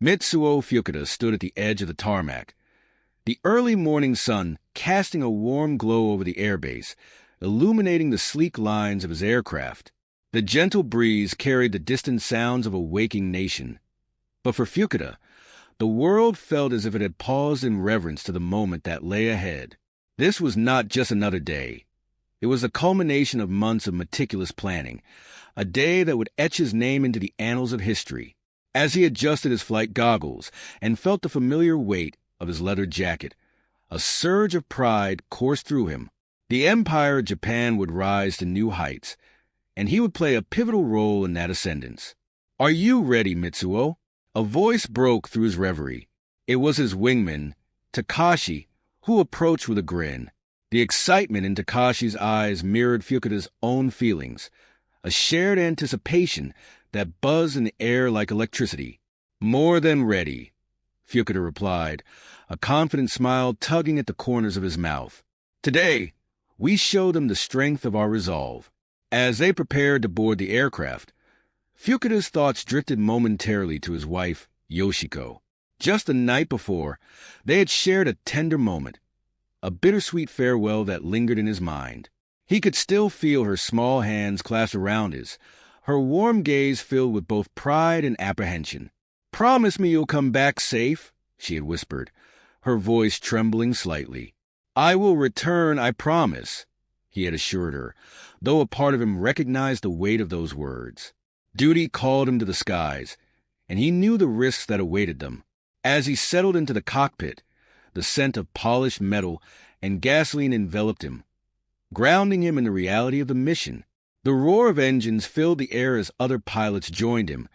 Mitsuo Fuchida stood at the edge of the tarmac, the early morning sun casting a warm glow over the airbase, illuminating the sleek lines of his aircraft. The gentle breeze carried the distant sounds of a waking nation. But for Fuchida, the world felt as if it had paused in reverence to the moment that lay ahead. This was not just another day. It was the culmination of months of meticulous planning, a day that would etch his name into the annals of history. As he adjusted his flight goggles and felt the familiar weight of his leather jacket, a surge of pride coursed through him. The empire of Japan would rise to new heights, and he would play a pivotal role in that ascendance. "Are you ready, Mitsuo?" A voice broke through his reverie. It was his wingman, Takashi, who approached with a grin. The excitement in Takashi's eyes mirrored Fuchida's own feelings, a shared anticipation that buzzed in the air like electricity. "More than ready," Fuchida replied, a confident smile tugging at the corners of his mouth. "Today, we show them the strength of our resolve." As they prepared to board the aircraft, Fuchida's thoughts drifted momentarily to his wife, Yoshiko. Just the night before, they had shared a tender moment, a bittersweet farewell that lingered in his mind. He could still feel her small hands clasped around his, her warm gaze filled with both pride and apprehension. "Promise me you'll come back safe," she had whispered, her voice trembling slightly. "I will return, I promise," he had assured her, though a part of him recognized the weight of those words. Duty called him to the skies, and he knew the risks that awaited them. As he settled into the cockpit, the scent of polished metal and gasoline enveloped him, grounding him in the reality of the mission. The roar of engines filled the air as other pilots joined him,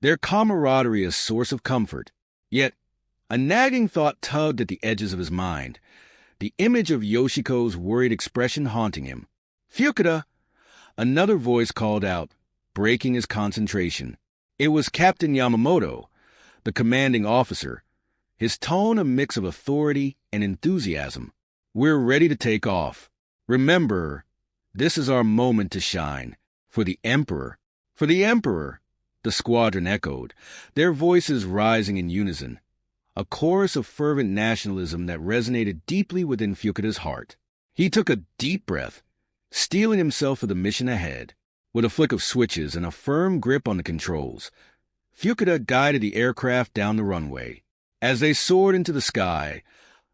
their camaraderie a source of comfort. Yet, a nagging thought tugged at the edges of his mind, the image of Yoshiko's worried expression haunting him. "Fuchida!" Another voice called out, breaking his concentration. It was Captain Yamamoto, the commanding officer, his tone a mix of authority and enthusiasm. "We're ready to take off. Remember, this is our moment to shine. For the Emperor." "For the Emperor," the squadron echoed, their voices rising in unison, a chorus of fervent nationalism that resonated deeply within Fuchida's heart. He took a deep breath, steeling himself for the mission ahead. With a flick of switches and a firm grip on the controls, Fuchida guided the aircraft down the runway. As they soared into the sky,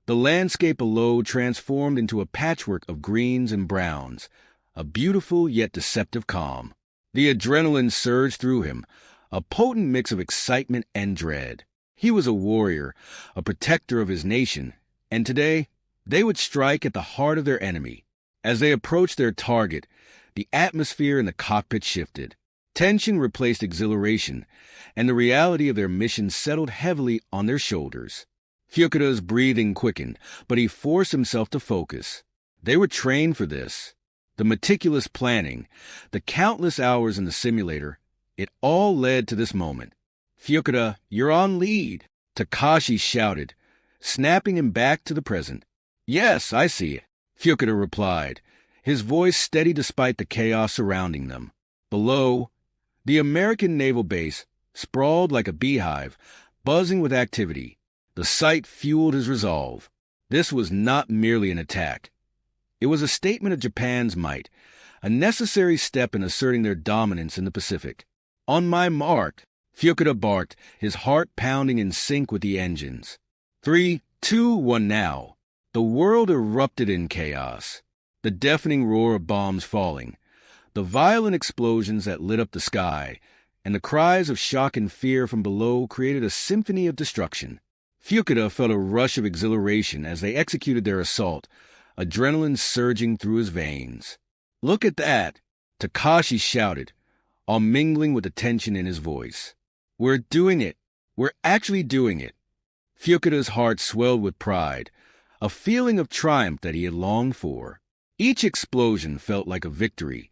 the landscape below transformed into a patchwork of greens and browns, a beautiful yet deceptive calm. The adrenaline surged through him, a potent mix of excitement and dread. He was a warrior, a protector of his nation, and today they would strike at the heart of their enemy. As they approached their target, the atmosphere in the cockpit shifted. Tension replaced exhilaration, and the reality of their mission settled heavily on their shoulders. Fuchida's breathing quickened, but he forced himself to focus. They were trained for this. The meticulous planning, the countless hours in the simulator, it all led to this moment. "Fuchida, you're on lead," Takashi shouted, snapping him back to the present. "Yes, I see it," Fuchida replied, his voice steady despite the chaos surrounding them. Below, the American naval base sprawled like a beehive, buzzing with activity. The sight fueled his resolve. This was not merely an attack. It was a statement of Japan's might, a necessary step in asserting their dominance in the Pacific. "On my mark," Fuchida barked, his heart pounding in sync with the engines. 3, 2, 1 now. The world erupted in chaos. The deafening roar of bombs falling, the violent explosions that lit up the sky, and the cries of shock and fear from below created a symphony of destruction. Fuchida felt a rush of exhilaration as they executed their assault, adrenaline surging through his veins. "Look at that!" Takashi shouted, all mingling with the tension in his voice. "We're doing it! We're actually doing it!" Fuchida's heart swelled with pride, a feeling of triumph that he had longed for. Each explosion felt like a victory,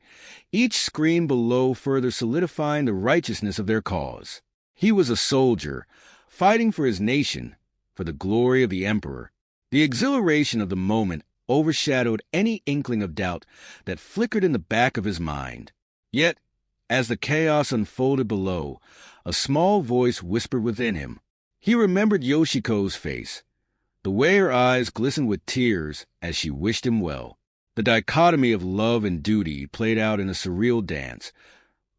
each scream below further solidifying the righteousness of their cause. He was a soldier, fighting for his nation, for the glory of the Emperor. The exhilaration of the moment overshadowed any inkling of doubt that flickered in the back of his mind. Yet, as the chaos unfolded below, a small voice whispered within him, He remembered Yoshiko's face, the way her eyes glistened with tears as she wished him well. The dichotomy of love and duty played out in a surreal dance,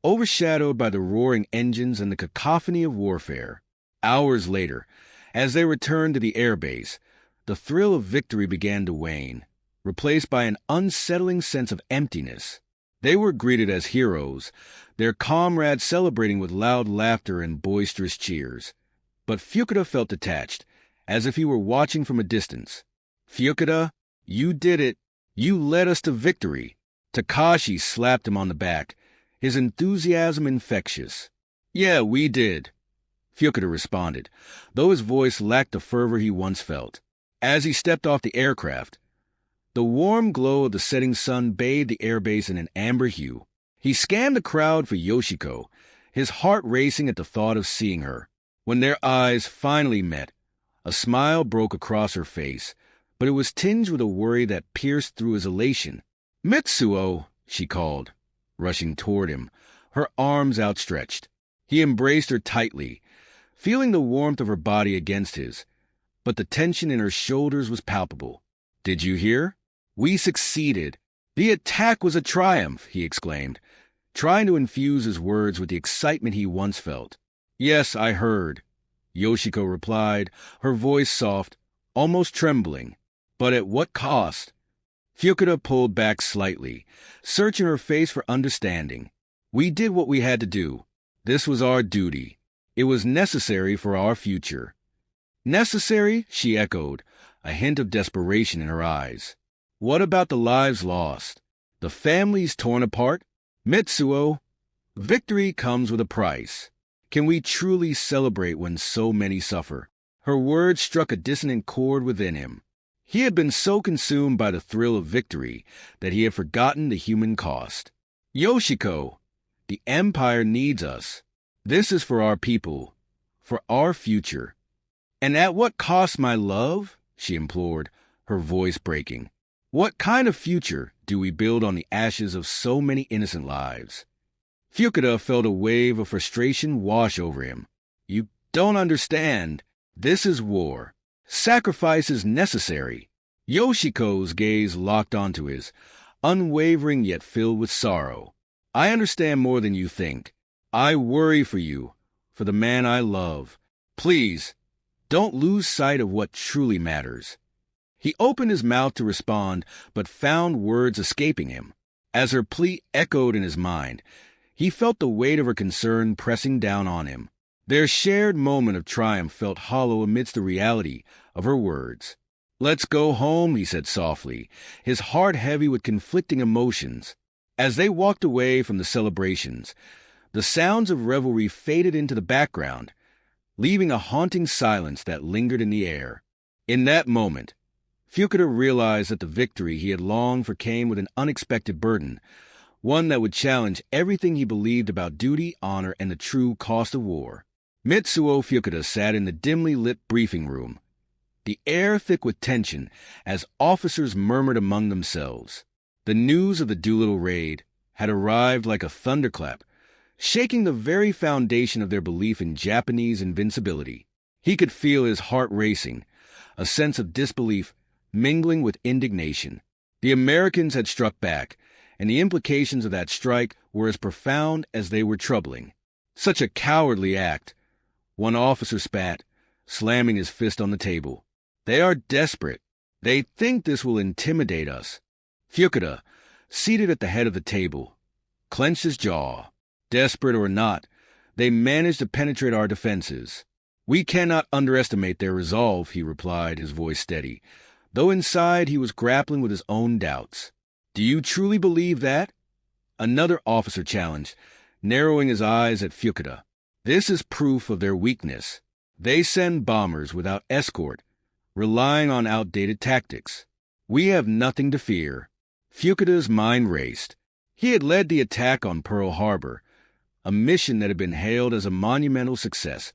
overshadowed by the roaring engines and the cacophony of warfare. Hours later, as they returned to the airbase, the thrill of victory began to wane, replaced by an unsettling sense of emptiness. They were greeted as heroes, their comrades celebrating with loud laughter and boisterous cheers. But Fuchida felt detached, as if he were watching from a distance. "Fuchida, you did it. You led us to victory." Takashi slapped him on the back, his enthusiasm infectious. "Yeah, we did," Fuchida responded, though his voice lacked the fervor he once felt. As he stepped off the aircraft, the warm glow of the setting sun bathed the airbase in an amber hue. He scanned the crowd for Yoshiko, his heart racing at the thought of seeing her. When their eyes finally met, a smile broke across her face, but it was tinged with a worry that pierced through his elation. "Mitsuo," she called, rushing toward him, her arms outstretched. He embraced her tightly, feeling the warmth of her body against his, but the tension in her shoulders was palpable. "Did you hear? We succeeded. The attack was a triumph," he exclaimed, trying to infuse his words with the excitement he once felt. "Yes, I heard," Yoshiko replied, her voice soft, almost trembling. "But at what cost?" Fuchida pulled back slightly, searching her face for understanding. "We did what we had to do. This was our duty. It was necessary for our future." "Necessary?" she echoed, a hint of desperation in her eyes. "What about the lives lost? The families torn apart? Mitsuo, victory comes with a price. Can we truly celebrate when so many suffer?" Her words struck a dissonant chord within him. He had been so consumed by the thrill of victory that he had forgotten the human cost. "Yoshiko, the Empire needs us. This is for our people, for our future." "And at what cost, my love?" she implored, her voice breaking. "What kind of future do we build on the ashes of so many innocent lives?" Fuchida felt a wave of frustration wash over him. "You don't understand. This is war. Sacrifice is necessary." Yoshiko's gaze locked onto his, unwavering yet filled with sorrow. "I understand more than you think. I worry for you, for the man I love. Please, don't lose sight of what truly matters." He opened his mouth to respond, but found words escaping him. As her plea echoed in his mind, he felt the weight of her concern pressing down on him. Their shared moment of triumph felt hollow amidst the reality of her words. "Let's go home," he said softly, his heart heavy with conflicting emotions. As they walked away from the celebrations, the sounds of revelry faded into the background, leaving a haunting silence that lingered in the air. In that moment, Fuchida realized that the victory he had longed for came with an unexpected burden, one that would challenge everything he believed about duty, honor, and the true cost of war. Mitsuo Fuchida sat in the dimly lit briefing room, the air thick with tension as officers murmured among themselves. The news of the Doolittle raid had arrived like a thunderclap, shaking the very foundation of their belief in Japanese invincibility. He could feel his heart racing, a sense of disbelief mingling with indignation. The Americans had struck back, and the implications of that strike were as profound as they were troubling. "Such a cowardly act," one officer spat, slamming his fist on the table. "They are desperate. They think this will intimidate us." Fuchida, seated at the head of the table, clenched his jaw. "Desperate or not, they managed to penetrate our defenses. We cannot underestimate their resolve," he replied, his voice steady, though inside he was grappling with his own doubts. "Do you truly believe that?" Another officer challenged, narrowing his eyes at Fuchida. "This is proof of their weakness. They send bombers without escort, relying on outdated tactics. We have nothing to fear." Fuchida's mind raced. He had led the attack on Pearl Harbor, a mission that had been hailed as a monumental success,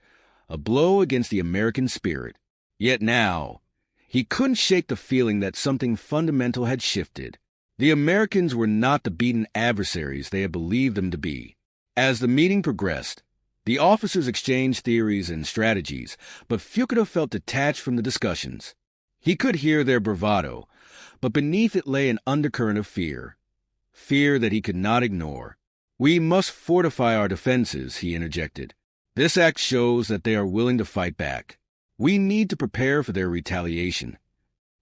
a blow against the American spirit. Yet now, he couldn't shake the feeling that something fundamental had shifted. The Americans were not the beaten adversaries they had believed them to be. As the meeting progressed, The officers exchanged theories and strategies, but Fuchida felt detached from the discussions. He could hear their bravado, but beneath it lay an undercurrent of fear. Fear that he could not ignore. "We must fortify our defenses," he interjected. "This act shows that they are willing to fight back. We need to prepare for their retaliation."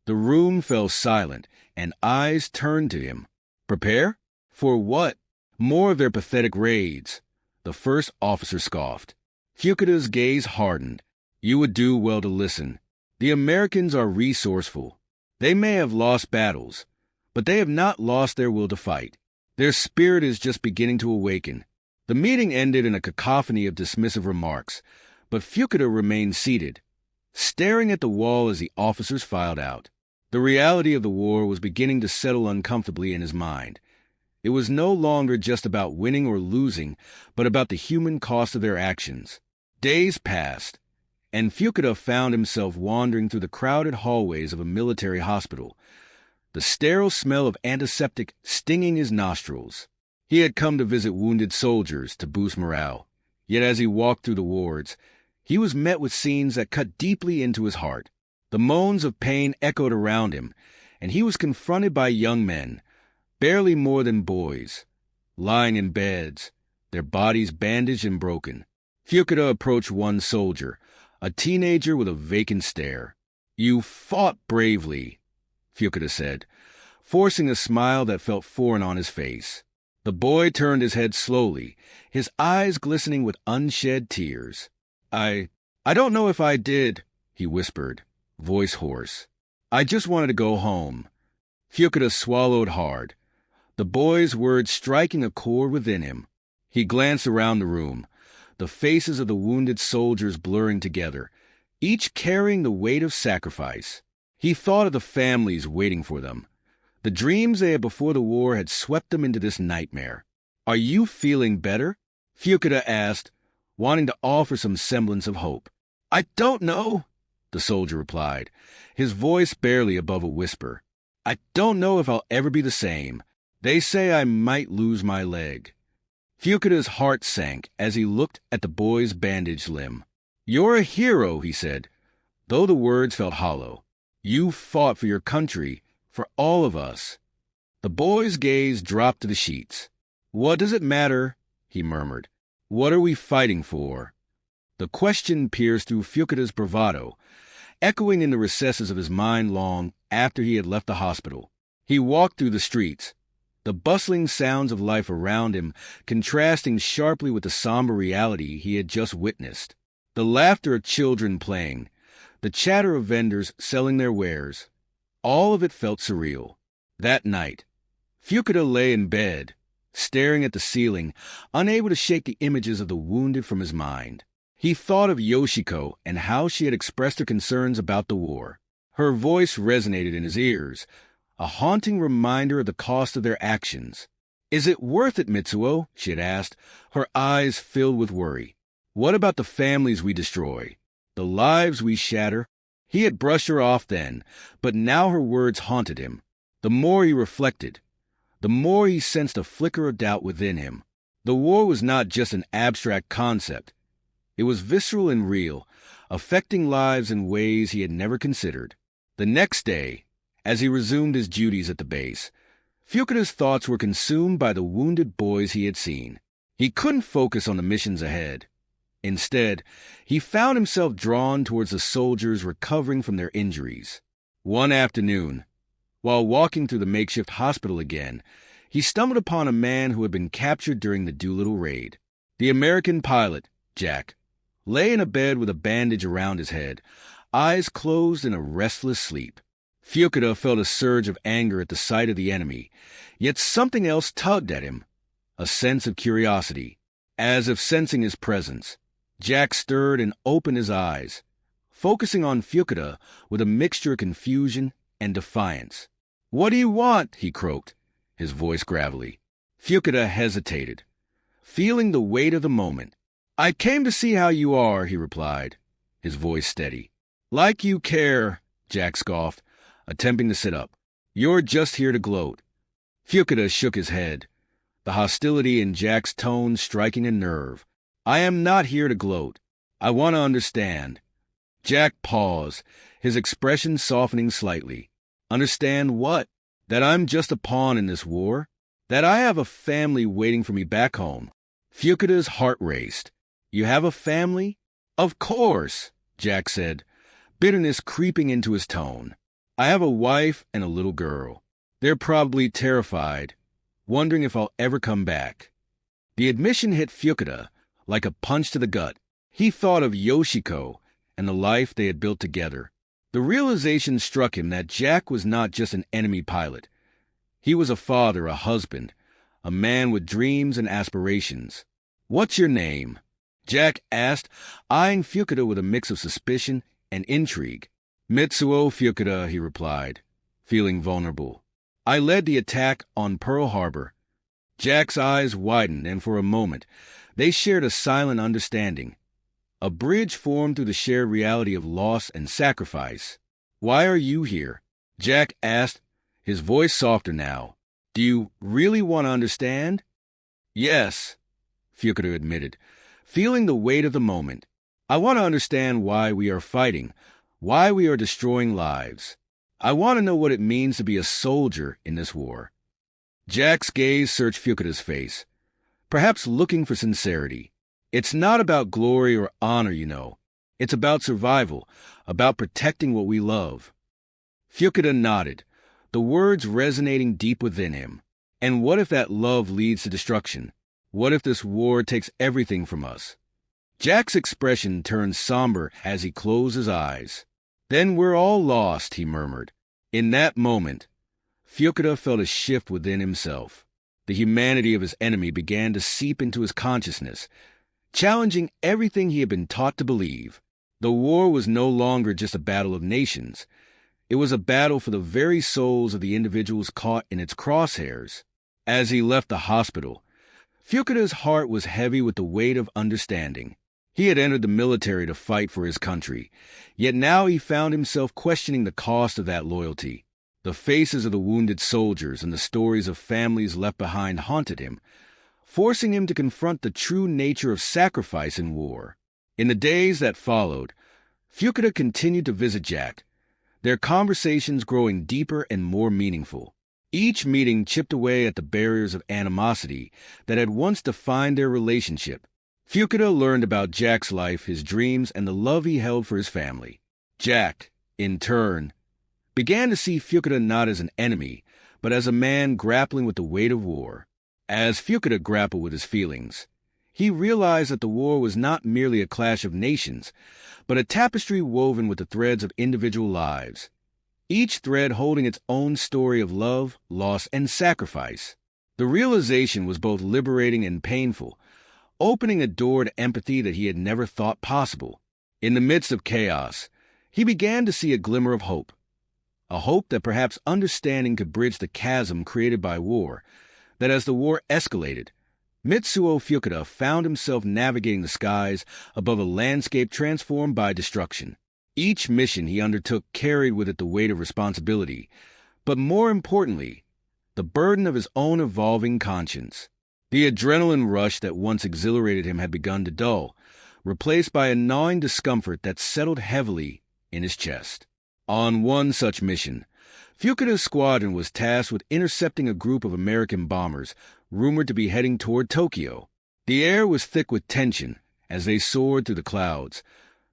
The room fell silent, and eyes turned to him. Prepare? For what? More of their pathetic raids. The first officer scoffed. Fuchida's gaze hardened. "You would do well to listen. The Americans are resourceful. They may have lost battles, but they have not lost their will to fight. Their spirit is just beginning to awaken." The meeting ended in a cacophony of dismissive remarks, but Fuchida remained seated, staring at the wall as the officers filed out. The reality of the war was beginning to settle uncomfortably in his mind. It was no longer just about winning or losing, but about the human cost of their actions. Days passed, and Fuchida found himself wandering through the crowded hallways of a military hospital, the sterile smell of antiseptic stinging his nostrils. He had come to visit wounded soldiers to boost morale, yet as he walked through the wards, he was met with scenes that cut deeply into his heart. The moans of pain echoed around him, and he was confronted by young men, barely more than boys, lying in beds, their bodies bandaged and broken. Fuchida approached one soldier, a teenager with a vacant stare. "You fought bravely," Fuchida said, forcing a smile that felt foreign on his face. The boy turned his head slowly, his eyes glistening with unshed tears. I don't know if I did," he whispered, voice hoarse. "I just wanted to go home." Fuchida swallowed hard, the boy's words striking a chord within him. He glanced around the room, the faces of the wounded soldiers blurring together, each carrying the weight of sacrifice. He thought of the families waiting for them. The dreams they had before the war had swept them into this nightmare. "Are you feeling better?" Fuchida asked, wanting to offer some semblance of hope. "I don't know," the soldier replied, his voice barely above a whisper. "I don't know if I'll ever be the same. They say I might lose my leg." Fuchida's heart sank as he looked at the boy's bandaged limb. "You're a hero," he said, though the words felt hollow. "You fought for your country, for all of us." The boy's gaze dropped to the sheets. "What does it matter?" he murmured. "What are we fighting for?" The question pierced through Fuchida's bravado, echoing in the recesses of his mind long after he had left the hospital. He walked through the streets, the bustling sounds of life around him contrasting sharply with the somber reality he had just witnessed. The laughter of children playing, the chatter of vendors selling their wares, all of it felt surreal. That night, Fuchida lay in bed, staring at the ceiling, unable to shake the images of the wounded from his mind. He thought of Yoshiko and how she had expressed her concerns about the war. Her voice resonated in his ears, a haunting reminder of the cost of their actions. "Is it worth it, Mitsuo?" she had asked, her eyes filled with worry. "What about the families we destroy, the lives we shatter?" He had brushed her off then, but now her words haunted him. The more he reflected, the more he sensed a flicker of doubt within him. The war was not just an abstract concept. It was visceral and real, affecting lives in ways he had never considered. The next day, as he resumed his duties at the base, Fuchida's thoughts were consumed by the wounded boys he had seen. He couldn't focus on the missions ahead. Instead, he found himself drawn towards the soldiers recovering from their injuries. One afternoon, while walking through the makeshift hospital again, he stumbled upon a man who had been captured during the Doolittle raid. The American pilot, Jack, lay in a bed with a bandage around his head, eyes closed in a restless sleep. Fuchida felt a surge of anger at the sight of the enemy, yet something else tugged at him, a sense of curiosity. As if sensing his presence, Jack stirred and opened his eyes, focusing on Fuchida with a mixture of confusion and defiance. "What do you want?" he croaked, his voice gravelly. Fuchida hesitated, feeling the weight of the moment. "I came to see how you are," he replied, his voice steady. "Like you care," Jack scoffed, attempting to sit up. "You're just here to gloat." Fuchida shook his head, the hostility in Jack's tone striking a nerve. I am not here to gloat. I want to understand. Jack paused, his expression softening slightly. Understand what? That I'm just a pawn in this war? That I have a family waiting for me back home? Fuchida's heart raced. You have a family? Of course, Jack said, bitterness creeping into his tone. I have a wife and a little girl. They're probably terrified, wondering if I'll ever come back. The admission hit Fuchida like a punch to the gut. He thought of Yoshiko and the life they had built together. The realization struck him that Jack was not just an enemy pilot. He was a father, a husband, a man with dreams and aspirations. What's your name? Jack asked, eyeing Fuchida with a mix of suspicion and intrigue. Mitsuo Fuchida, he replied, feeling vulnerable. I led the attack on Pearl Harbor. Jack's eyes widened, and for a moment, they shared a silent understanding. A bridge formed through the shared reality of loss and sacrifice. Why are you here? Jack asked, his voice softer now. Do you really want to understand? Yes, Fuchida admitted, feeling the weight of the moment. I want to understand why we are fighting, why we are destroying lives. I want to know what it means to be a soldier in this war. Jack's gaze searched Fuchida's face, perhaps looking for sincerity. It's not about glory or honor, you know. It's about survival, about protecting what we love. Fuchida nodded, the words resonating deep within him. And what if that love leads to destruction? What if this war takes everything from us? Jack's expression turned somber as he closed his eyes. Then we're all lost, he murmured. In that moment, Fuchida felt a shift within himself. The humanity of his enemy began to seep into his consciousness, challenging everything he had been taught to believe. The war was no longer just a battle of nations. It was a battle for the very souls of the individuals caught in its crosshairs. As he left the hospital, Fuchida's heart was heavy with the weight of understanding. He had entered the military to fight for his country, yet now he found himself questioning the cost of that loyalty. The faces of the wounded soldiers and the stories of families left behind haunted him, forcing him to confront the true nature of sacrifice in war. In the days that followed, Fuchida continued to visit Jack, their conversations growing deeper and more meaningful. Each meeting chipped away at the barriers of animosity that had once defined their relationship. Fuchida learned about Jack's life, his dreams, and the love he held for his family. Jack, in turn, began to see Fuchida not as an enemy, but as a man grappling with the weight of war. As Fuchida grappled with his feelings, he realized that the war was not merely a clash of nations, but a tapestry woven with the threads of individual lives, each thread holding its own story of love, loss, and sacrifice. The realization was both liberating and painful, opening a door to empathy that he had never thought possible. In the midst of chaos, he began to see a glimmer of hope, a hope that perhaps understanding could bridge the chasm created by war, that as the war escalated, Mitsuo Fuchida found himself navigating the skies above a landscape transformed by destruction. Each mission he undertook carried with it the weight of responsibility, but more importantly, the burden of his own evolving conscience. The adrenaline rush that once exhilarated him had begun to dull, replaced by a gnawing discomfort that settled heavily in his chest. On one such mission, Fuchida's squadron was tasked with intercepting a group of American bombers rumored to be heading toward Tokyo. The air was thick with tension as they soared through the clouds,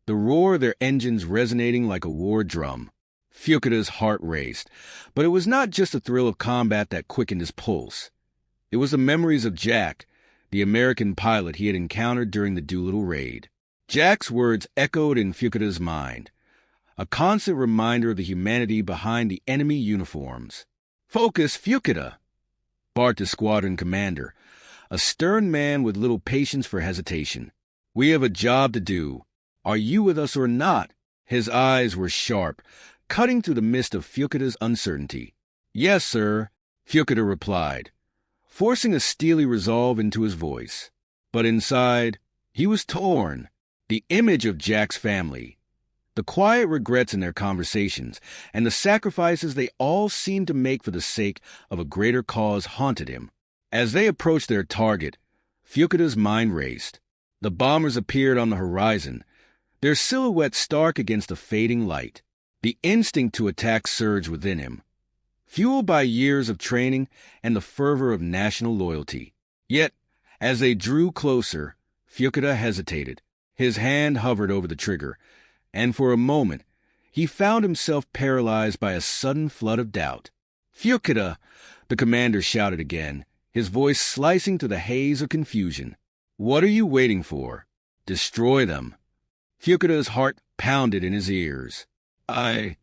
the roar of their engines resonating like a war drum. Fuchida's heart raced, but it was not just the thrill of combat that quickened his pulse. It was the memories of Jack, the American pilot he had encountered during the Doolittle raid. Jack's words echoed in Fuchida's mind, a constant reminder of the humanity behind the enemy uniforms. "Focus, Fuchida!" barked the squadron commander, a stern man with little patience for hesitation. "We have a job to do. Are you with us or not?" His eyes were sharp, cutting through the mist of Fuchida's uncertainty. "Yes, sir," Fuchida replied, forcing a steely resolve into his voice. But inside, he was torn. The image of Jack's family, the quiet regrets in their conversations, and the sacrifices they all seemed to make for the sake of a greater cause haunted him. As they approached their target, Fuchida's mind raced. The bombers appeared on the horizon, their silhouettes stark against the fading light. The instinct to attack surged within him, fueled by years of training and the fervor of national loyalty. Yet, as they drew closer, Fuchida hesitated. His hand hovered over the trigger, and for a moment, he found himself paralyzed by a sudden flood of doubt. "Fuchida!" the commander shouted again, his voice slicing through the haze of confusion. "What are you waiting for? Destroy them." Fuchida's heart pounded in his ears. I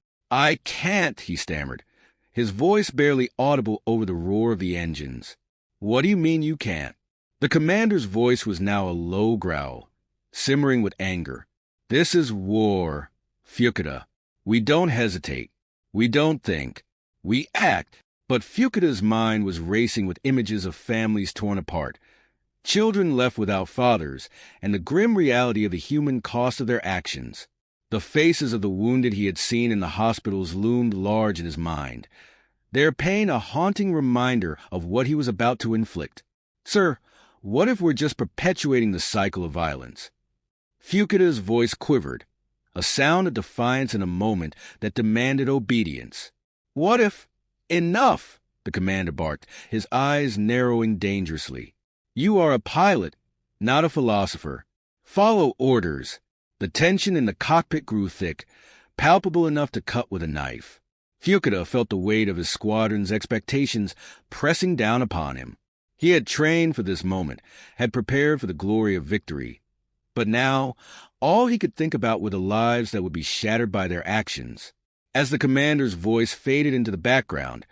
can't," he stammered, his voice barely audible over the roar of the engines. "What do you mean you can't?" The commander's voice was now a low growl, simmering with anger. "This is war, Fuchida. We don't hesitate. We don't think. We act." But Fuchida's mind was racing with images of families torn apart, children left without fathers, and the grim reality of the human cost of their actions. The faces of the wounded he had seen in the hospitals loomed large in his mind, their pain a haunting reminder of what he was about to inflict. "Sir, what if we're just perpetuating the cycle of violence?" Fuchida's voice quivered, a sound of defiance in a moment that demanded obedience. "What if—" "Enough!" the commander barked, his eyes narrowing dangerously. "You are a pilot, not a philosopher. Follow orders." The tension in the cockpit grew thick, palpable enough to cut with a knife. Fuchida felt the weight of his squadron's expectations pressing down upon him. He had trained for this moment, had prepared for the glory of victory. But now, all he could think about were the lives that would be shattered by their actions. As the commander's voice faded into the background,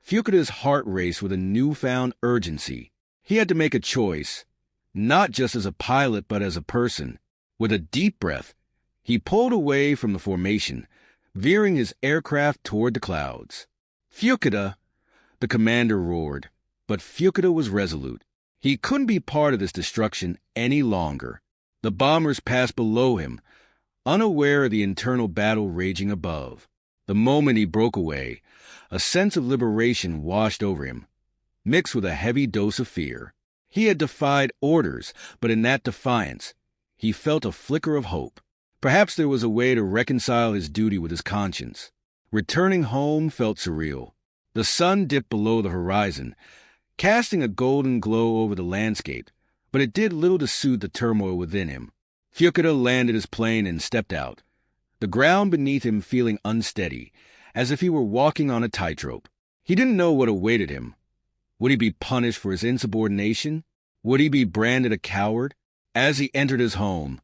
Fuchida's heart raced with a newfound urgency. He had to make a choice, not just as a pilot but as a person. With a deep breath, he pulled away from the formation, veering his aircraft toward the clouds. "Fuchida!" the commander roared, but Fuchida was resolute. He couldn't be part of this destruction any longer. The bombers passed below him, unaware of the internal battle raging above. The moment he broke away, a sense of liberation washed over him, mixed with a heavy dose of fear. He had defied orders, but in that defiance, he felt a flicker of hope. Perhaps there was a way to reconcile his duty with his conscience. Returning home felt surreal. The sun dipped below the horizon, casting a golden glow over the landscape, but it did little to soothe the turmoil within him. Fuchida landed his plane and stepped out, the ground beneath him feeling unsteady, as if he were walking on a tightrope. He didn't know what awaited him. Would he be punished for his insubordination? Would he be branded a coward? As he entered his home,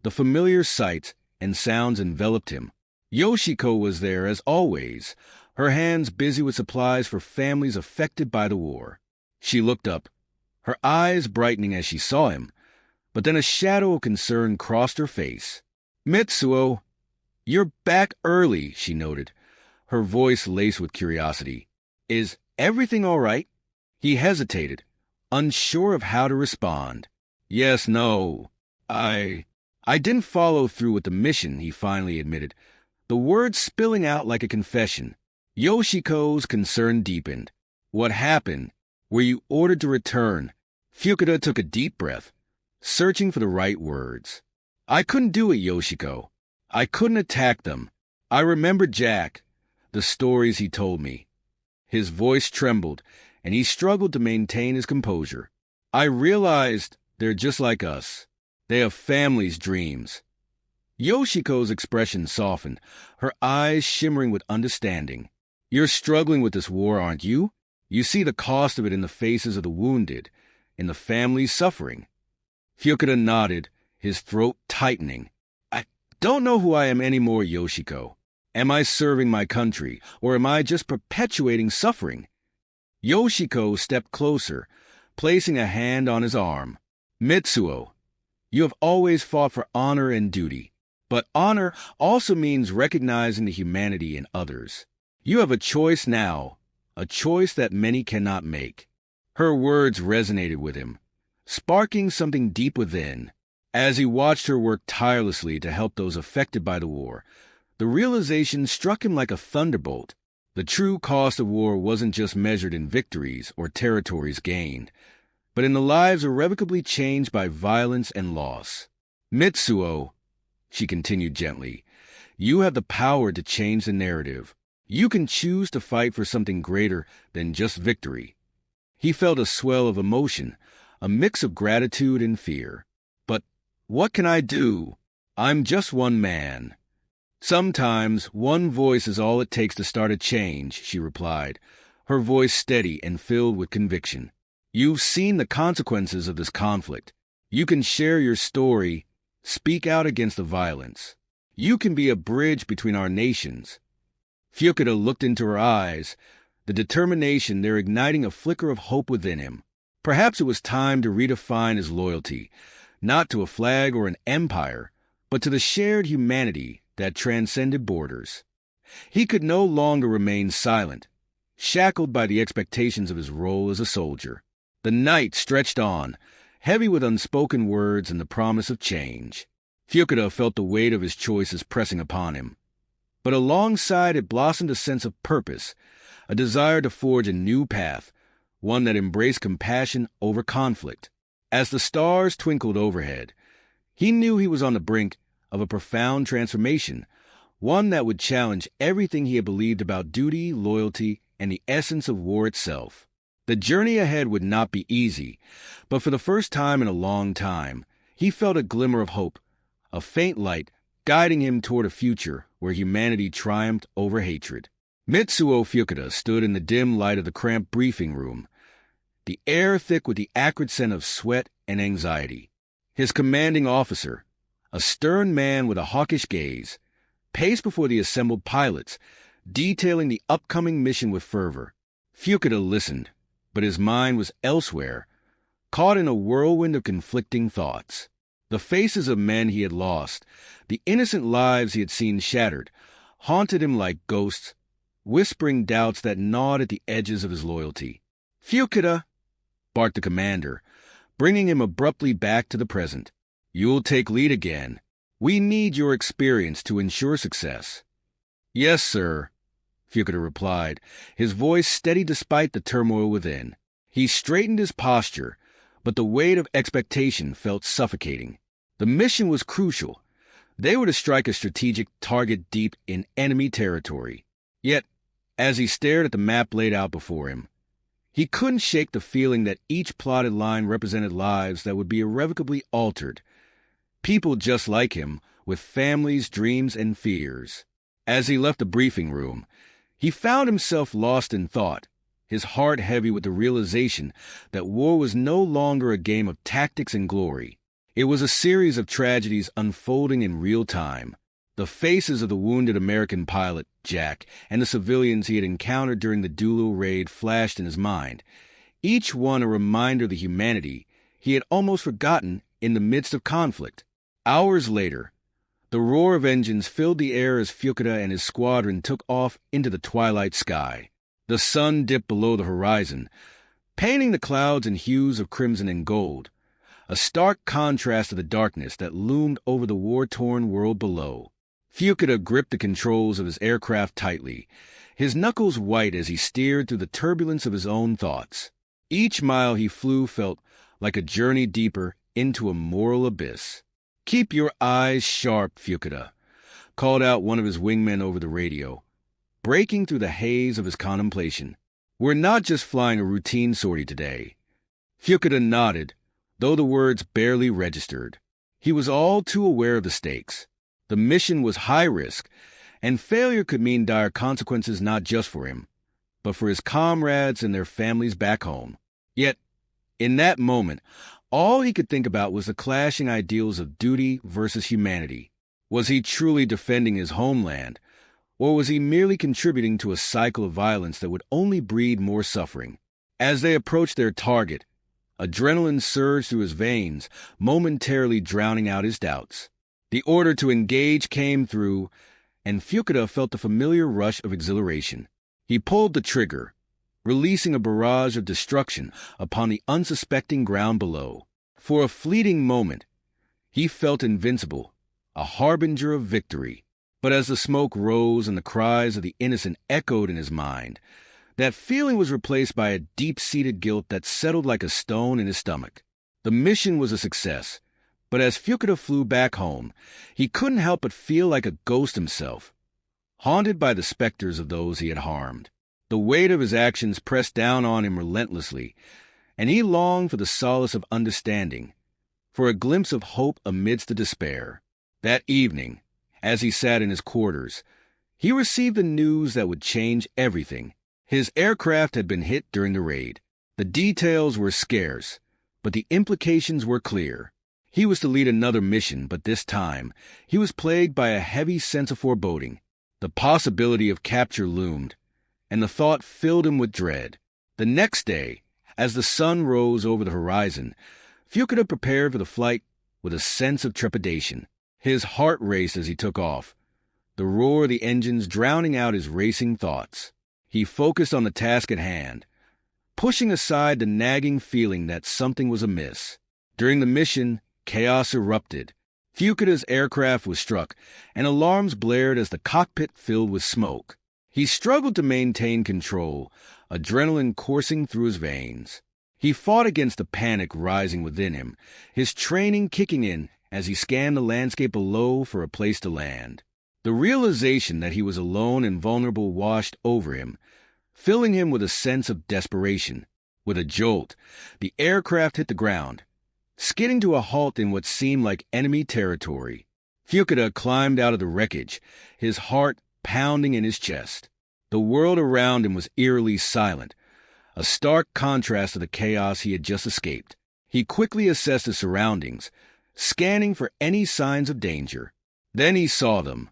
the familiar sights and sounds enveloped him. Yoshiko was there as always, her hands busy with supplies for families affected by the war. She looked up, her eyes brightening as she saw him, but then a shadow of concern crossed her face. "Mitsuo, you're back early," she noted, her voice laced with curiosity. "Is everything all right?" He hesitated, unsure of how to respond. "Yes, no. I didn't follow through with the mission," he finally admitted, the words spilling out like a confession. Yoshiko's concern deepened. "What happened? Were you ordered to return?" Fuchida took a deep breath, searching for the right words. "I couldn't do it, Yoshiko. I couldn't attack them. I remembered Jack, the stories he told me." His voice trembled, and he struggled to maintain his composure. "I realized they're just like us. They have families' dreams." Yoshiko's expression softened, her eyes shimmering with understanding. "You're struggling with this war, aren't you? You see the cost of it in the faces of the wounded, in the families suffering." Fuchida nodded, his throat tightening. "I don't know who I am anymore, Yoshiko. Am I serving my country, or am I just perpetuating suffering?" Yoshiko stepped closer, placing a hand on his arm. "Mitsuo, you have always fought for honor and duty, but honor also means recognizing the humanity in others. You have a choice now, a choice that many cannot make." Her words resonated with him, sparking something deep within. As he watched her work tirelessly to help those affected by the war, the realization struck him like a thunderbolt. The true cost of war wasn't just measured in victories or territories gained. but in the lives irrevocably changed by violence and loss. Mitsuo, she continued gently, you have the power to change the narrative. You can choose to fight for something greater than just victory. He felt a swell of emotion, a mix of gratitude and fear. But what can I do? I'm just one man. Sometimes one voice is all it takes to start a change, she replied, her voice steady and filled with conviction. You've seen the consequences of this conflict. You can share your story, speak out against the violence. You can be a bridge between our nations. Fuchida looked into her eyes, the determination there igniting a flicker of hope within him. Perhaps it was time to redefine his loyalty, not to a flag or an empire, but to the shared humanity that transcended borders. He could no longer remain silent, shackled by the expectations of his role as a soldier. The night stretched on, heavy with unspoken words and the promise of change. Fuchida felt the weight of his choices pressing upon him. But alongside it blossomed a sense of purpose, a desire to forge a new path, one that embraced compassion over conflict. As the stars twinkled overhead, he knew he was on the brink of a profound transformation, one that would challenge everything he had believed about duty, loyalty, and the essence of war itself. The journey ahead would not be easy, but for the first time in a long time, he felt a glimmer of hope, a faint light guiding him toward a future where humanity triumphed over hatred. Mitsuo Fuchida stood in the dim light of the cramped briefing room, the air thick with the acrid scent of sweat and anxiety. His commanding officer, a stern man with a hawkish gaze, paced before the assembled pilots, detailing the upcoming mission with fervor. Fuchida listened, but his mind was elsewhere, caught in a whirlwind of conflicting thoughts. The faces of men he had lost, the innocent lives he had seen shattered, haunted him like ghosts, whispering doubts that gnawed at the edges of his loyalty. "Fuchida," barked the commander, bringing him abruptly back to the present. "You'll take lead again. We need your experience to ensure success." "Yes, sir," Fuchida replied, his voice steady despite the turmoil within. He straightened his posture, but the weight of expectation felt suffocating. The mission was crucial. They were to strike a strategic target deep in enemy territory. Yet, as he stared at the map laid out before him, he couldn't shake the feeling that each plotted line represented lives that would be irrevocably altered. People just like him, with families, dreams, and fears. As he left the briefing room, he found himself lost in thought, his heart heavy with the realization that war was no longer a game of tactics and glory. It was a series of tragedies unfolding in real time. The faces of the wounded American pilot, Jack, and the civilians he had encountered during the Doolittle raid flashed in his mind, each one a reminder of the humanity he had almost forgotten in the midst of conflict. Hours later, the roar of engines filled the air as Fuchida and his squadron took off into the twilight sky. The sun dipped below the horizon, painting the clouds in hues of crimson and gold, a stark contrast to the darkness that loomed over the war-torn world below. Fuchida gripped the controls of his aircraft tightly, his knuckles white as he steered through the turbulence of his own thoughts. Each mile he flew felt like a journey deeper into a moral abyss. "Keep your eyes sharp, Fuchida," called out one of his wingmen over the radio, breaking through the haze of his contemplation. "We're not just flying a routine sortie today." Fuchida nodded, though the words barely registered. He was all too aware of the stakes. The mission was high risk, and failure could mean dire consequences not just for him, but for his comrades and their families back home. Yet, in that moment, all he could think about was the clashing ideals of duty versus humanity. Was he truly defending his homeland, or was he merely contributing to a cycle of violence that would only breed more suffering? As they approached their target, adrenaline surged through his veins, momentarily drowning out his doubts. The order to engage came through, and Fuchida felt the familiar rush of exhilaration. He pulled the trigger, releasing a barrage of destruction upon the unsuspecting ground below. For a fleeting moment, he felt invincible, a harbinger of victory. But as the smoke rose and the cries of the innocent echoed in his mind, That feeling was replaced by a deep-seated guilt that settled like a stone in his stomach. The mission was a success, but as Fuchida flew back home, he couldn't help but feel like a ghost himself, haunted by the specters of those he had harmed. The weight of his actions pressed down on him relentlessly, and he longed for the solace of understanding, for a glimpse of hope amidst the despair. That evening, as he sat in his quarters, he received the news that would change everything. His aircraft had been hit during the raid. The details were scarce, but the implications were clear. He was to lead another mission, but this time he was plagued by a heavy sense of foreboding. The possibility of capture loomed, and the thought filled him with dread. The next day, as the sun rose over the horizon, Fuchida prepared for the flight with a sense of trepidation. His heart raced as he took off, the roar of the engines drowning out his racing thoughts. He focused on the task at hand, pushing aside the nagging feeling that something was amiss. During the mission, chaos erupted. Fuchida's aircraft was struck, and alarms blared as the cockpit filled with smoke. He struggled to maintain control, adrenaline coursing through his veins. He fought against the panic rising within him, his training kicking in as he scanned the landscape below for a place to land. The realization that he was alone and vulnerable washed over him, filling him with a sense of desperation. With a jolt, the aircraft hit the ground, skidding to a halt in what seemed like enemy territory. Fuchida climbed out of the wreckage, his heart pounding in his chest. The world around him was eerily silent, a stark contrast to the chaos he had just escaped. He quickly assessed his surroundings, scanning for any signs of danger. Then he saw them.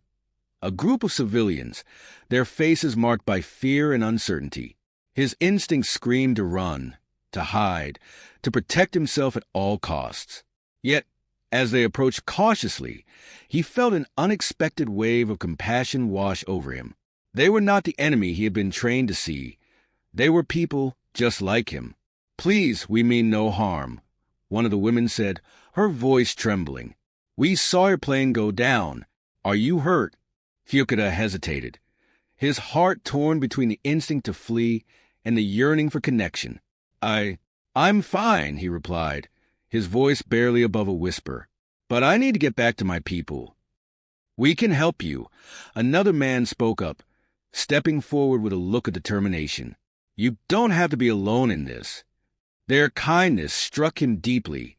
A group of civilians, their faces marked by fear and uncertainty. His instincts screamed to run, to hide, to protect himself at all costs. Yet, as they approached cautiously, he felt an unexpected wave of compassion wash over him. They were not the enemy he had been trained to see. They were people just like him. "Please, we mean no harm," one of the women said, her voice trembling. "We saw your plane go down. Are you hurt?" Fuchida hesitated, his heart torn between the instinct to flee and the yearning for connection. I'm fine," he replied, his voice barely above a whisper. "But I need to get back to my people." "We can help you," another man spoke up, stepping forward with a look of determination. "You don't have to be alone in this." Their kindness struck him deeply,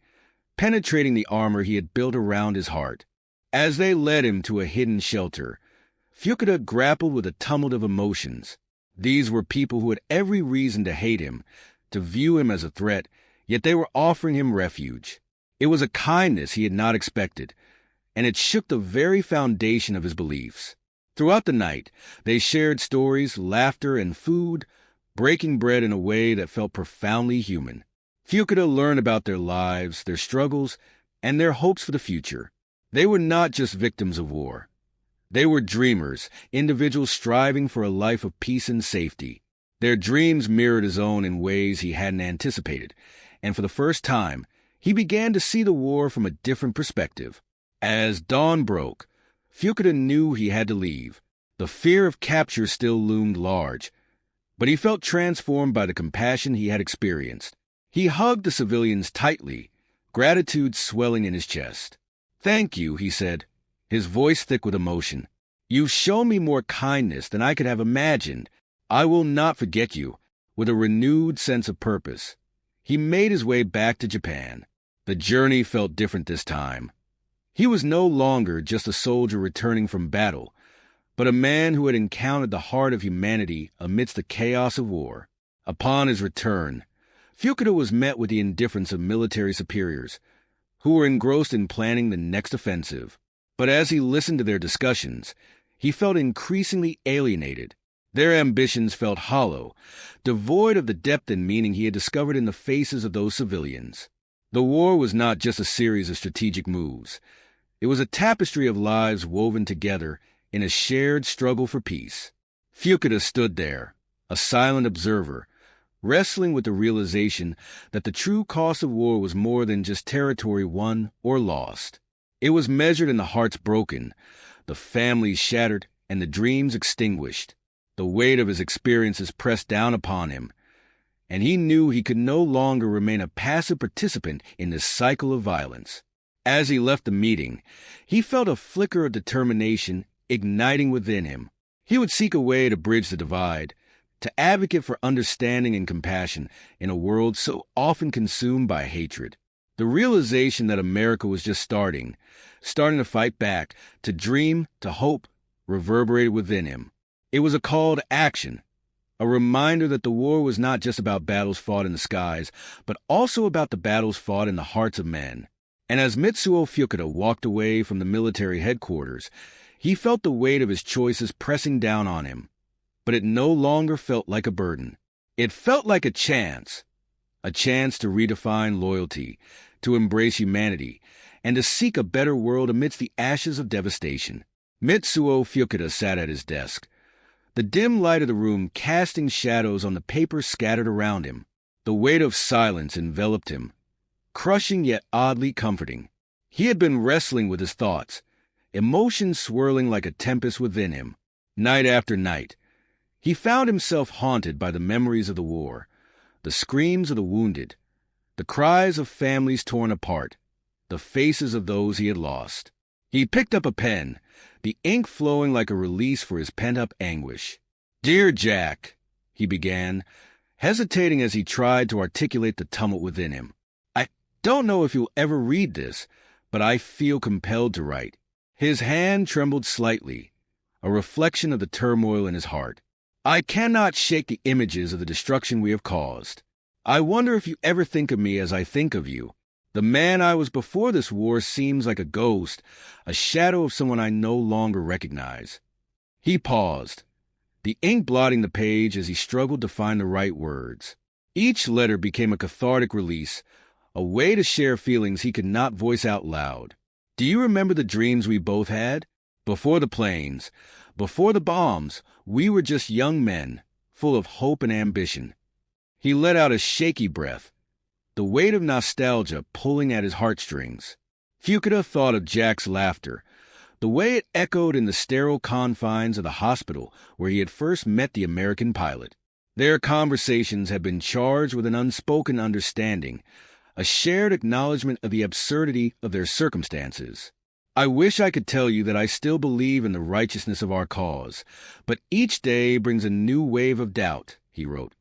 penetrating the armor he had built around his heart. As they led him to a hidden shelter, Fuchida grappled with a tumult of emotions. These were people who had every reason to hate him, to view him as a threat, yet they were offering him refuge. It was a kindness he had not expected, and it shook the very foundation of his beliefs. Throughout the night, they shared stories, laughter, and food, breaking bread in a way that felt profoundly human. Fuchida learned about their lives, their struggles, and their hopes for the future. They were not just victims of war. They were dreamers, individuals striving for a life of peace and safety. Their dreams mirrored his own in ways he hadn't anticipated, and for the first time, he began to see the war from a different perspective. As dawn broke, Fuchida knew he had to leave. The fear of capture still loomed large, but he felt transformed by the compassion he had experienced. He hugged the civilians tightly, gratitude swelling in his chest. "Thank you," he said, his voice thick with emotion. "You've shown me more kindness than I could have imagined. I will not forget you." With a renewed sense of purpose, he made his way back to Japan. The journey felt different this time. He was no longer just a soldier returning from battle, but a man who had encountered the heart of humanity amidst the chaos of war. Upon his return, Fuchida was met with the indifference of military superiors, who were engrossed in planning the next offensive. But as he listened to their discussions, he felt increasingly alienated. Their ambitions felt hollow, devoid of the depth and meaning he had discovered in the faces of those civilians. The war was not just a series of strategic moves. It was a tapestry of lives woven together in a shared struggle for peace. Fuchida stood there, a silent observer, wrestling with the realization that the true cost of war was more than just territory won or lost. It was measured in the hearts broken, the families shattered, and the dreams extinguished. The weight of his experiences pressed down upon him, and he knew he could no longer remain a passive participant in this cycle of violence. As he left the meeting, he felt a flicker of determination igniting within him. He would seek a way to bridge the divide, to advocate for understanding and compassion in a world so often consumed by hatred. The realization that America was just starting to fight back, to dream, to hope, reverberated within him. It was a call to action, a reminder that the war was not just about battles fought in the skies, but also about the battles fought in the hearts of men. And as Mitsuo Fuchida walked away from the military headquarters, he felt the weight of his choices pressing down on him. But it no longer felt like a burden. It felt like a chance to redefine loyalty, to embrace humanity, and to seek a better world amidst the ashes of devastation. Mitsuo Fuchida sat at his desk, the dim light of the room casting shadows on the papers scattered around him. The weight of silence enveloped him, crushing yet oddly comforting. He had been wrestling with his thoughts, emotions swirling like a tempest within him. Night after night, he found himself haunted by the memories of the war, the screams of the wounded, the cries of families torn apart, the faces of those he had lost. He picked up a pen, the ink flowing like a release for his pent-up anguish. "Dear Jack," he began, hesitating as he tried to articulate the tumult within him. "I don't know if you'll ever read this, but I feel compelled to write." His hand trembled slightly, a reflection of the turmoil in his heart. "I cannot shake the images of the destruction we have caused. I wonder if you ever think of me as I think of you. The man I was before this war seems like a ghost, a shadow of someone I no longer recognize." He paused, the ink blotting the page as he struggled to find the right words. Each letter became a cathartic release, a way to share feelings he could not voice out loud. "Do you remember the dreams we both had? Before the planes, before the bombs, we were just young men, full of hope and ambition." He let out a shaky breath, the weight of nostalgia pulling at his heartstrings. Fuchida thought of Jack's laughter, the way it echoed in the sterile confines of the hospital where he had first met the American pilot. Their conversations had been charged with an unspoken understanding, a shared acknowledgement of the absurdity of their circumstances. "I wish I could tell you that I still believe in the righteousness of our cause, but each day brings a new wave of doubt," he wrote,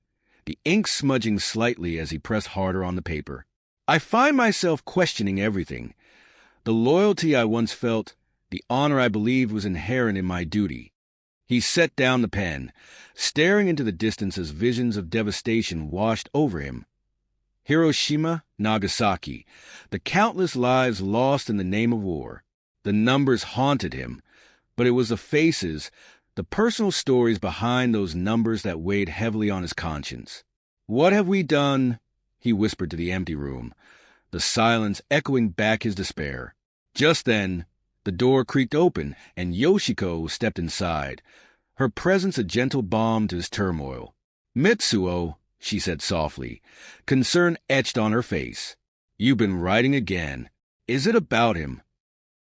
the ink smudging slightly as he pressed harder on the paper. "I find myself questioning everything. The loyalty I once felt, the honor I believed was inherent in my duty." He set down the pen, staring into the distance as visions of devastation washed over him. Hiroshima, Nagasaki, the countless lives lost in the name of war. The numbers haunted him, but it was the faces, the personal stories behind those numbers that weighed heavily on his conscience. "What have we done?" he whispered to the empty room, the silence echoing back his despair. Just then, the door creaked open, and Yoshiko stepped inside, her presence a gentle balm to his turmoil. "Mitsuo," she said softly, concern etched on her face. "You've been writing again. Is it about him?"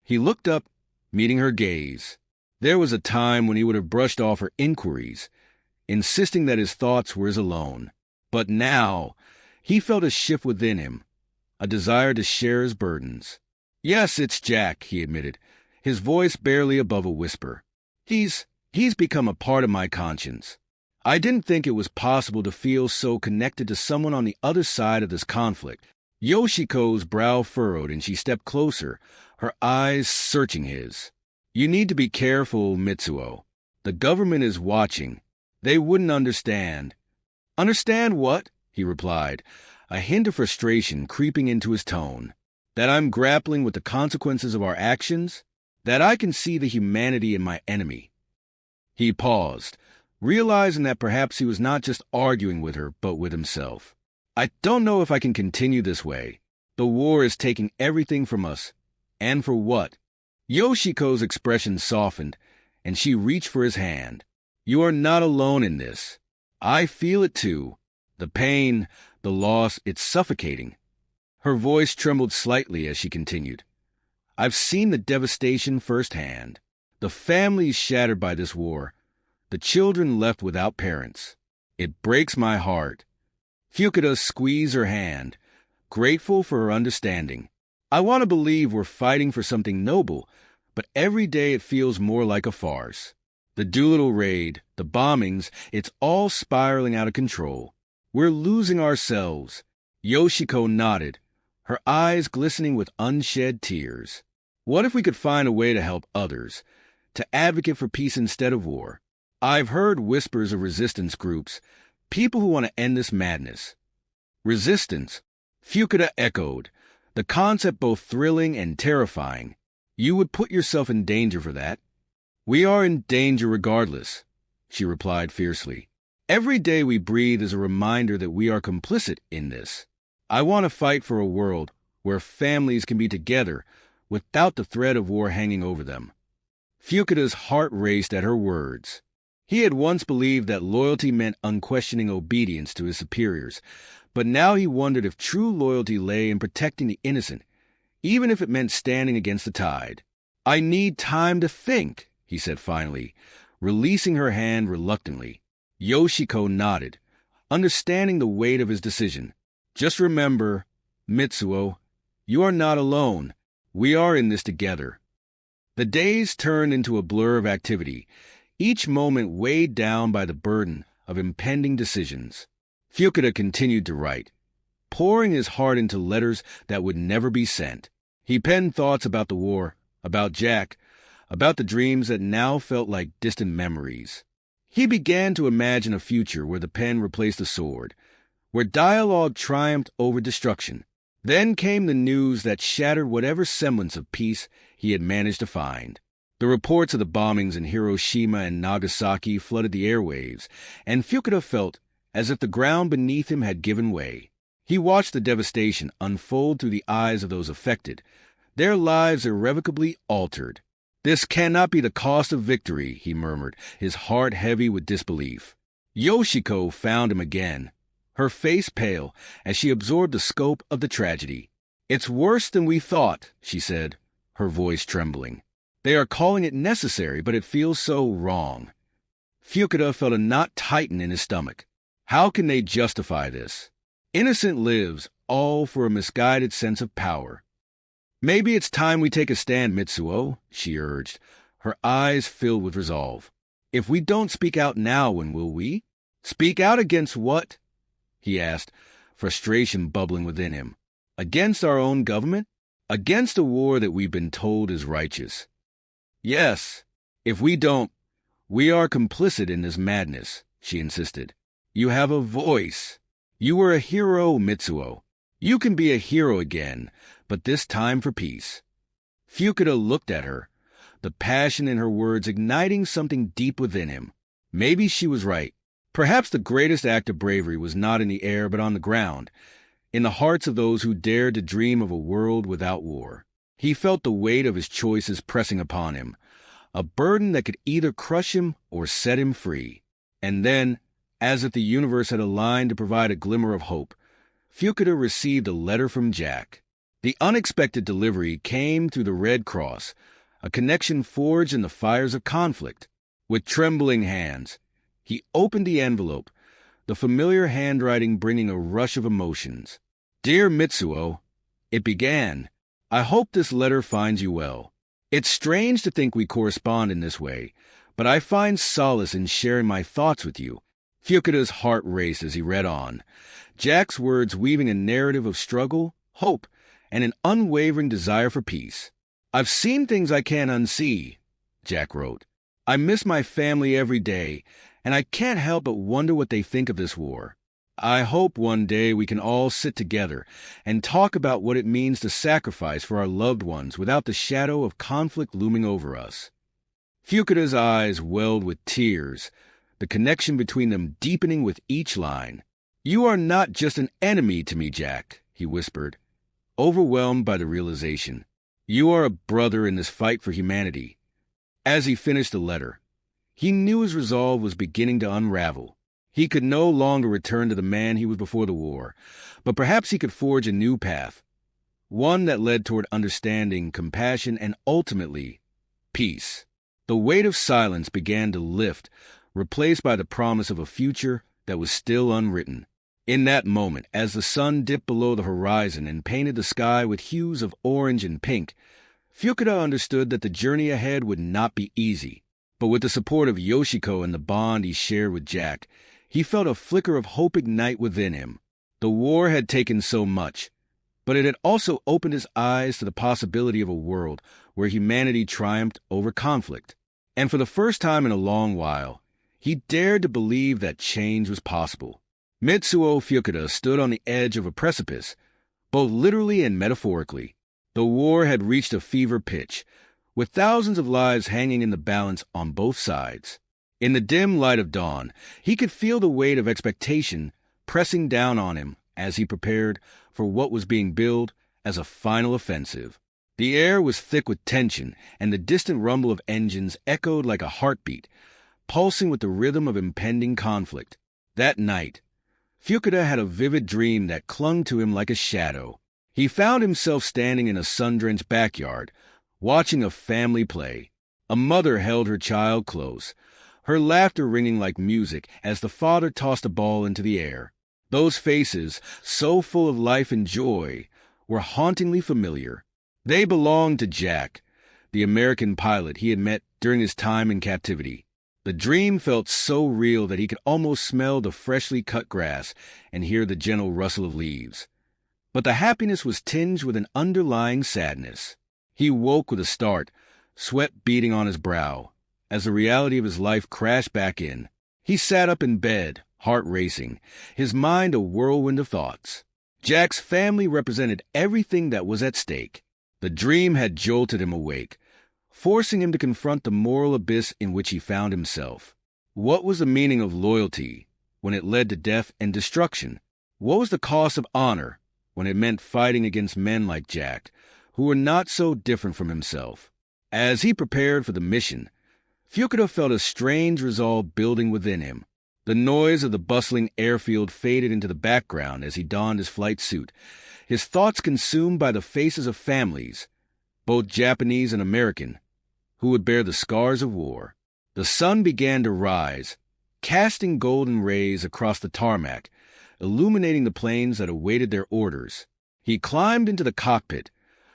He looked up, meeting her gaze. There was a time when he would have brushed off her inquiries, insisting that his thoughts were his alone. But now, he felt a shift within him, a desire to share his burdens. "Yes, it's Jack," he admitted, his voice barely above a whisper. He's become a part of my conscience. I didn't think it was possible to feel so connected to someone on the other side of this conflict." Yoshiko's brow furrowed and she stepped closer, her eyes searching his. "You need to be careful, Mitsuo. The government is watching. They wouldn't understand." "Understand what?" he replied, a hint of frustration creeping into his tone. "That I'm grappling with the consequences of our actions? That I can see the humanity in my enemy?" He paused, realizing that perhaps he was not just arguing with her, but with himself. "I don't know if I can continue this way. The war is taking everything from us. And for what?" Yoshiko's expression softened, and she reached for his hand. "You are not alone in this. I feel it too. The pain, the loss, it's suffocating." Her voice trembled slightly as she continued. "I've seen the devastation firsthand. The families shattered by this war, the children left without parents. It breaks my heart. Fuchida squeezed her hand, grateful for her understanding. I want to believe we're fighting for something noble, but every day it feels more like a farce. The Doolittle raid, the bombings, it's all spiraling out of control. We're losing ourselves. Yoshiko nodded, her eyes glistening with unshed tears. What if we could find a way to help others, to advocate for peace instead of war? I've heard whispers of resistance groups, people who want to end this madness. Resistance, Fuchida echoed, the concept both thrilling and terrifying. You would put yourself in danger for that. We are in danger regardless, she replied fiercely. Every day we breathe is a reminder that we are complicit in this. I want to fight for a world where families can be together without the threat of war hanging over them. Fuchida's heart raced at her words. He had once believed that loyalty meant unquestioning obedience to his superiors, but now he wondered if true loyalty lay in protecting the innocent, even if it meant standing against the tide. I need time to think, he said finally, releasing her hand reluctantly. Yoshiko nodded, understanding the weight of his decision. Just remember, Mitsuo, you are not alone. We are in this together. The days turned into a blur of activity, each moment weighed down by the burden of impending decisions. Fuchida continued to write, pouring his heart into letters that would never be sent. He penned thoughts about the war, about Jack, about the dreams that now felt like distant memories. He began to imagine a future where the pen replaced the sword, where dialogue triumphed over destruction. Then came the news that shattered whatever semblance of peace he had managed to find. The reports of the bombings in Hiroshima and Nagasaki flooded the airwaves, and Fuchida felt as if the ground beneath him had given way. He watched the devastation unfold through the eyes of those affected, their lives irrevocably altered. This cannot be the cost of victory, he murmured, his heart heavy with disbelief. Yoshiko found him again, her face pale as she absorbed the scope of the tragedy. It's worse than we thought, she said, her voice trembling. They are calling it necessary, but it feels so wrong. Fuchida felt a knot tighten in his stomach. How can they justify this? Innocent lives, all for a misguided sense of power. Maybe it's time we take a stand, Mitsuo, she urged, her eyes filled with resolve. If we don't speak out now, when will we? Speak out against what? He asked, frustration bubbling within him. Against our own government? Against a war that we've been told is righteous. Yes, if we don't, we are complicit in this madness, she insisted. You have a voice. You were a hero, Mitsuo. You can be a hero again, but this time for peace. Fuchida looked at her, the passion in her words igniting something deep within him. Maybe she was right. Perhaps the greatest act of bravery was not in the air but on the ground, in the hearts of those who dared to dream of a world without war. He felt the weight of his choices pressing upon him, a burden that could either crush him or set him free. And then, as if the universe had aligned to provide a glimmer of hope, Fuchida received a letter from Jack. The unexpected delivery came through the Red Cross, a connection forged in the fires of conflict. With trembling hands, he opened the envelope, the familiar handwriting bringing a rush of emotions. Dear Mitsuo, it began, I hope this letter finds you well. It's strange to think we correspond in this way, but I find solace in sharing my thoughts with you. Fuchida's heart raced as he read on, Jack's words weaving a narrative of struggle, hope, and an unwavering desire for peace. I've seen things I can't unsee, Jack wrote. I miss my family every day, and I can't help but wonder what they think of this war. I hope one day we can all sit together and talk about what it means to sacrifice for our loved ones without the shadow of conflict looming over us. Fuchida's eyes welled with tears, the connection between them deepening with each line. You are not just an enemy to me, Jack, he whispered, overwhelmed by the realization. You are a brother in this fight for humanity. As he finished the letter, he knew his resolve was beginning to unravel. He could no longer return to the man he was before the war, but perhaps he could forge a new path, one that led toward understanding, compassion, and ultimately, peace. The weight of silence began to lift replaced by the promise of a future that was still unwritten. In that moment, as the sun dipped below the horizon and painted the sky with hues of orange and pink, Fuchida understood that the journey ahead would not be easy. But with the support of Yoshiko and the bond he shared with Jack, he felt a flicker of hope ignite within him. The war had taken so much, but it had also opened his eyes to the possibility of a world where humanity triumphed over conflict. And for the first time in a long while, he dared to believe that change was possible. Mitsuo Fuchida stood on the edge of a precipice, both literally and metaphorically. The war had reached a fever pitch, with thousands of lives hanging in the balance on both sides. In the dim light of dawn, he could feel the weight of expectation pressing down on him as he prepared for what was being billed as a final offensive. The air was thick with tension, and the distant rumble of engines echoed like a heartbeat, pulsing with the rhythm of impending conflict. That night, Fuchida had a vivid dream that clung to him like a shadow. He found himself standing in a sun-drenched backyard, watching a family play. A mother held her child close, her laughter ringing like music as the father tossed a ball into the air. Those faces, so full of life and joy, were hauntingly familiar. They belonged to Jack, the American pilot he had met during his time in captivity. The dream felt so real that he could almost smell the freshly cut grass and hear the gentle rustle of leaves. But the happiness was tinged with an underlying sadness. He woke with a start, sweat beading on his brow, as the reality of his life crashed back in. He sat up in bed, heart racing, his mind a whirlwind of thoughts. Jack's family represented everything that was at stake. The dream had jolted him awake, forcing him to confront the moral abyss in which he found himself. What was the meaning of loyalty when it led to death and destruction? What was the cost of honor when it meant fighting against men like Jack, who were not so different from himself? As he prepared for the mission, Fuchida felt a strange resolve building within him. The noise of the bustling airfield faded into the background as he donned his flight suit, his thoughts consumed by the faces of families, both Japanese and American, who would bear the scars of war. The sun began to rise, casting golden rays across the tarmac, illuminating the planes that awaited their orders. He climbed into the cockpit,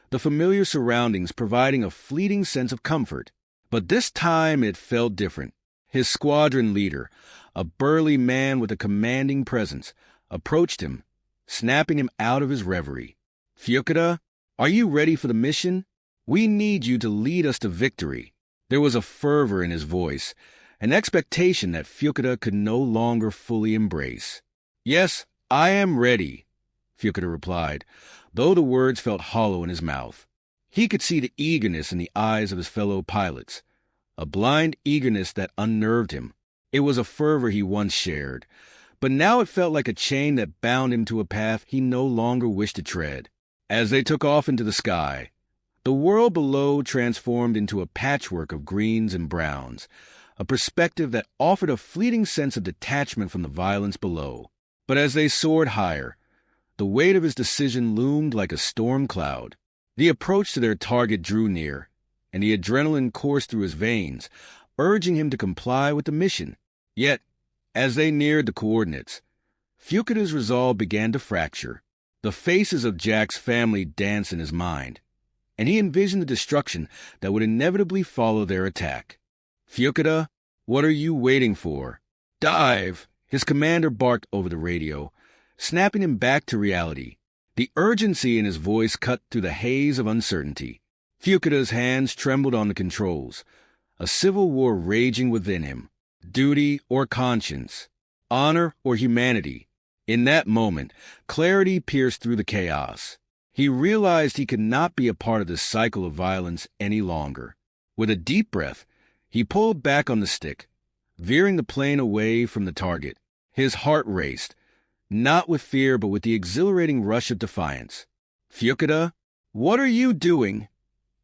the familiar surroundings providing a fleeting sense of comfort. But this time it felt different. His squadron leader, a burly man with a commanding presence, approached him, snapping him out of his reverie. "Fuchida, are you ready for the mission? We need you to lead us to victory." There was a fervor in his voice, an expectation that Fuchida could no longer fully embrace. "Yes, I am ready," Fuchida replied, though the words felt hollow in his mouth. He could see the eagerness in the eyes of his fellow pilots, a blind eagerness that unnerved him. It was a fervor he once shared, but now it felt like a chain that bound him to a path he no longer wished to tread. As they took off into the sky, the world below transformed into a patchwork of greens and browns, a perspective that offered a fleeting sense of detachment from the violence below. But as they soared higher, the weight of his decision loomed like a storm cloud. The approach to their target drew near, and the adrenaline coursed through his veins, urging him to comply with the mission. Yet, as they neared the coordinates, Fuchida's resolve began to fracture. The faces of Jack's family danced in his mind, and he envisioned the destruction that would inevitably follow their attack. "Fuchida, what are you waiting for? Dive!" His commander barked over the radio, snapping him back to reality. The urgency in his voice cut through the haze of uncertainty. Fuchida's hands trembled on the controls, a civil war raging within him. Duty or conscience, honor or humanity. In that moment, clarity pierced through the chaos. He realized he could not be a part of this cycle of violence any longer. With a deep breath, he pulled back on the stick, veering the plane away from the target. His heart raced, not with fear but with the exhilarating rush of defiance. "Fuchida, what are you doing?"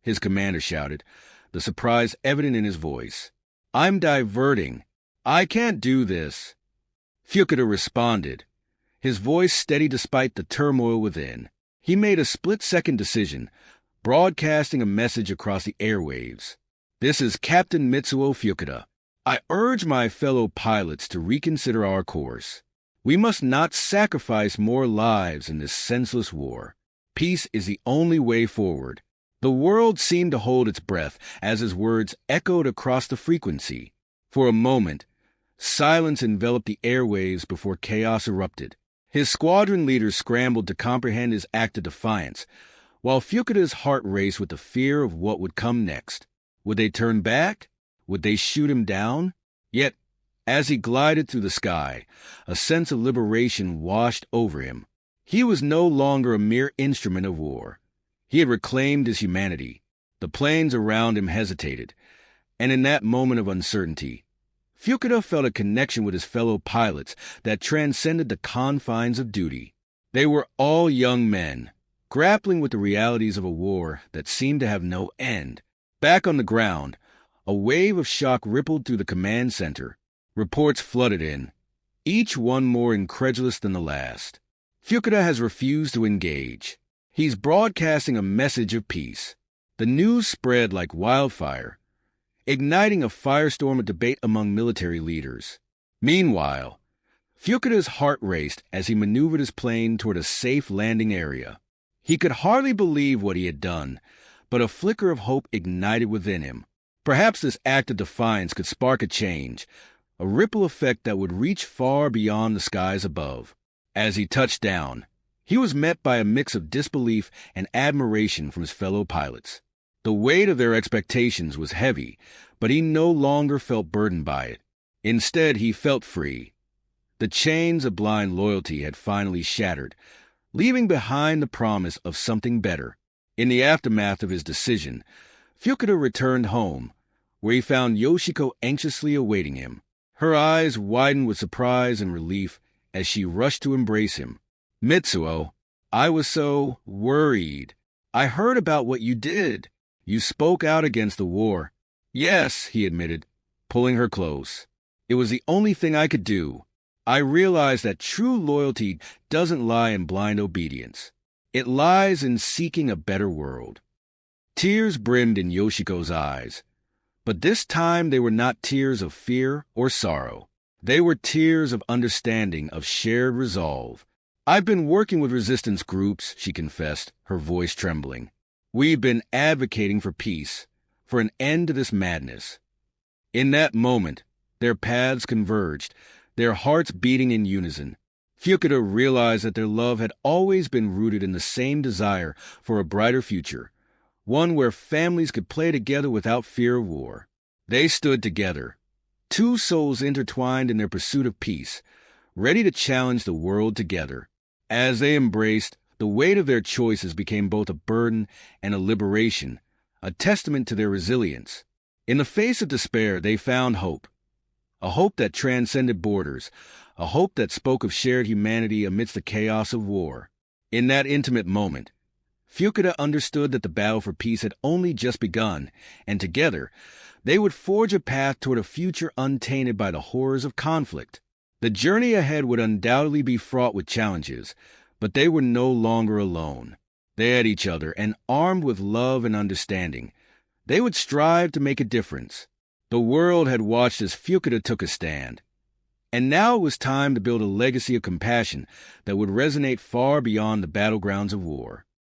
his commander shouted, the surprise evident in his voice. "I'm diverting. I can't do this." Fuchida responded, his voice steady despite the turmoil within. He made a split-second decision, broadcasting a message across the airwaves. "This is Captain Mitsuo Fuchida. I urge my fellow pilots to reconsider our course. We must not sacrifice more lives in this senseless war. Peace is the only way forward." The world seemed to hold its breath as his words echoed across the frequency. For a moment, silence enveloped the airwaves before chaos erupted. His squadron leaders scrambled to comprehend his act of defiance, while Fuchida's heart raced with the fear of what would come next. Would they turn back? Would they shoot him down? Yet, as he glided through the sky, a sense of liberation washed over him. He was no longer a mere instrument of war. He had reclaimed his humanity. The planes around him hesitated, and in that moment of uncertainty, Fuchida felt a connection with his fellow pilots that transcended the confines of duty. They were all young men, grappling with the realities of a war that seemed to have no end. Back on the ground, a wave of shock rippled through the command center. Reports flooded in, each one more incredulous than the last. Fuchida has refused to engage. He's broadcasting a message of peace. The news spread like wildfire, igniting a firestorm of debate among military leaders. Meanwhile, Fuchida's heart raced as he maneuvered his plane toward a safe landing area. He could hardly believe what he had done, but a flicker of hope ignited within him. Perhaps this act of defiance could spark a change, a ripple effect that would reach far beyond the skies above. As he touched down, he was met by a mix of disbelief and admiration from his fellow pilots. The weight of their expectations was heavy, but he no longer felt burdened by it. Instead, he felt free. The chains of blind loyalty had finally shattered, leaving behind the promise of something better. In the aftermath of his decision, Fuchida returned home, where he found Yoshiko anxiously awaiting him. Her eyes widened with surprise and relief as she rushed to embrace him. "Mitsuo, I was so worried. I heard about what you did. You spoke out against the war." "Yes," he admitted, pulling her close. "It was the only thing I could do. I realized that true loyalty doesn't lie in blind obedience. It lies in seeking a better world." Tears brimmed in Yoshiko's eyes, but this time they were not tears of fear or sorrow. They were tears of understanding, of shared resolve. "I've been working with resistance groups," she confessed, her voice trembling. "We've been advocating for peace, for an end to this madness." In that moment, their paths converged, their hearts beating in unison. Fuchida realized that their love had always been rooted in the same desire for a brighter future, one where families could play together without fear of war. They stood together, two souls intertwined in their pursuit of peace, ready to challenge the world together. As they embraced, the weight of their choices became both a burden and a liberation, a testament to their resilience. In the face of despair, they found hope, a hope that transcended borders, a hope that spoke of shared humanity amidst the chaos of war. In that intimate moment, Fuchida understood that the battle for peace had only just begun, and together, they would forge a path toward a future untainted by the horrors of conflict. The journey ahead would undoubtedly be fraught with challenges, but they were no longer alone. They had each other, and armed with love and understanding, they would strive to make a difference. The world had watched as Fuchida took a stand, and now it was time to build a legacy of compassion that would resonate far beyond the battlegrounds of war.